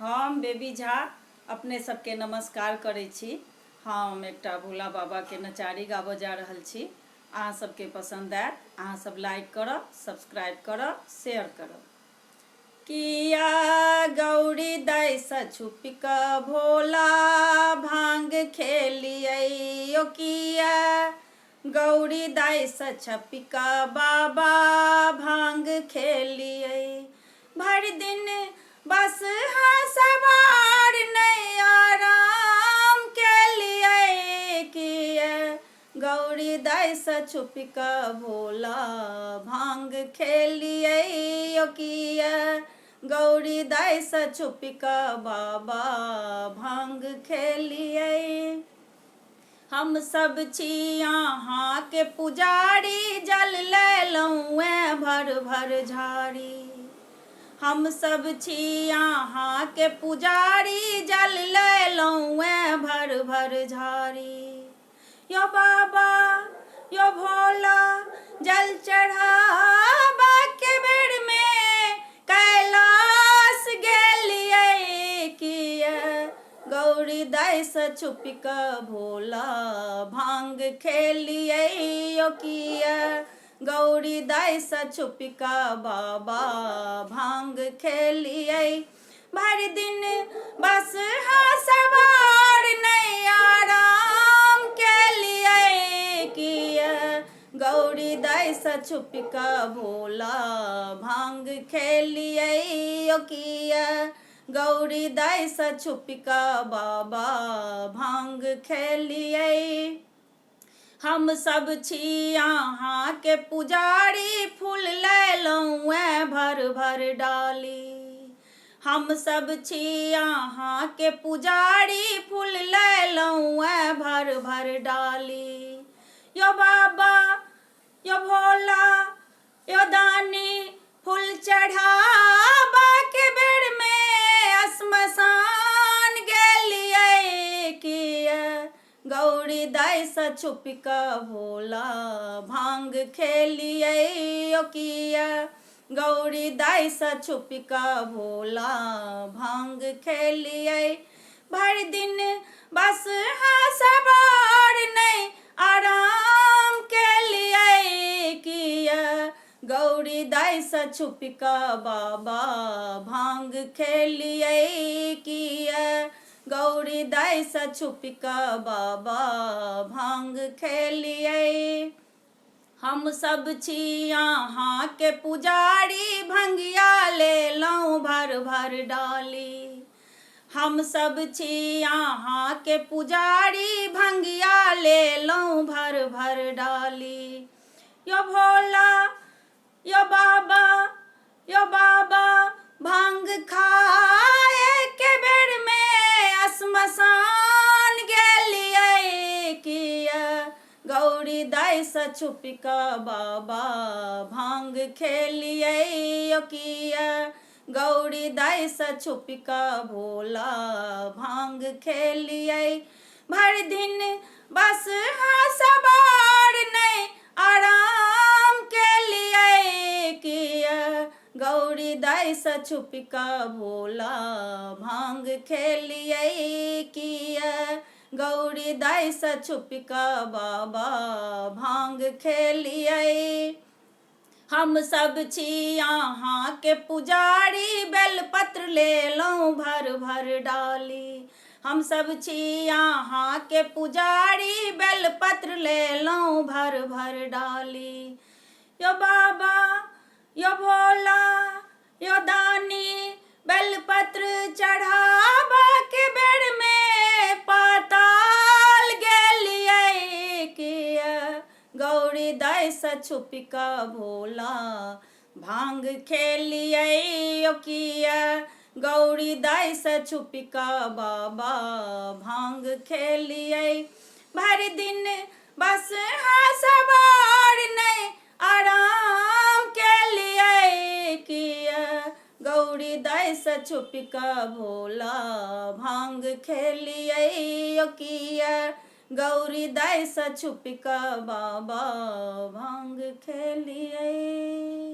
हम बेबी झा अपने सबके नमस्कार करै छी। हम एकटा भोला बाबा के नचारी गाबऽ जा रहल छी। अहाँ सबके पसंद आयत, अहाँ सब लाइक करब, सब्सक्राइब करब, शेयर करब। किया गौरी दाई सँ छुपि कऽ भोला भांग खेलियै, ओ किया गौरी दाई सँ छुपि कऽ बाबा भांग खेलियै। भरि दिन बस सवार नहीं आराम केलियै, किया गौरी दाई सँ छुपि कऽ भोला भांग खेलियै, ओ किया गौरी दाई सँ छुपि कऽ बाबा भांग खेलियै। हम सब छी अहाँ के पुजारी, जल लेलहुँ भर भर झाड़ी। हम सब छी अहाँ के पुजारी, जल लेलहुँ भर भर झाड़ी। यो बाबा यो भोला जल चढ़ाबा के बेर में कैलाश गेलियै, किया गौरी दाई सँ छुपि कऽ भोला भांग खेलियै, ओ किया गौरी दाई सँ छुपि कऽ बाबा भांग खेलियै। भरि दिन बस सवार नहीं आराम केलियै, किया गौरी दाई सँ छुपि कऽ भोला भांग खेलियै, ओ किया गौरी दाई सँ छुपि कऽ बाबा भांग खेलियै। हम सब छी अहाँ के पुजारी, फूल लेलहुँ भर भर डाली। हम सब छी अहाँ के पुजारी, फूल लेलहुँ भर भर डाली। यो बाबा यो भोला यो दानी फूल चढ़ाबा के बेर में श्मशान गेलियै, किया गौरी दाई सँ छुपि कऽ भोला भांग खेलियै, ओ किया गौरी दाई सँ छुपि कऽ भोला भांग खेलियै। भरि दिन बस सवार नहीं आराम केलियै, किया गौरी दाई सँ छुपि कऽ बाबा भांग खेलियै, किया गौरी दाई सँ छुपि कऽ बाबा भांग खेलियै। हम सब छी अहाँ के पुजारी, भंगिया लेलहुँ भर भर डाली। हम सब छी अहाँ के पुजारी, भंगिया लेलहुँ भर भर डाली। यो भोला यो बाबा भांग खाए के बेर में श्मशान गेलियै, किया गौरी दाई सँ छुपि कऽ बाबा भांग खेलियै, ओ किया गौरी दाई सँ छुपि कऽ भोला भांग खेलियै। भरि दिन बस सवार नहीं आराम केलियै, किया गौरी दाई सँ छुपि कऽ भोला भांग खेलियै, किया गौरी दाई सँ छुपि कऽ बाबा भांग खेलियै। हम सब छी अहाँ के पुजारी, बेलपत्र लेलहुँ भर भर डाली। हम सब छी अहाँ के पुजारी, बेलपत्र लेलहुँ भर भर डाली। यो बाबा यो भोला यो दानी बेलपत्र चढ़ाबा के बेर में पाताल गेलियै, किया गौरी दाई सँ छुपि कऽ भोला भांग खेलियै, ओ किया गौरी दाई सँ छुपि कऽ बाबा भांग खेलियै। भरि दिन बस सवार नहीं आराम केलियै, किया गौरी दाई सँ छुपि कऽ भोला भांग खेलियै, ओ किया गौरी दाई सँ छुपि कऽ बाबा भांग खेलियै।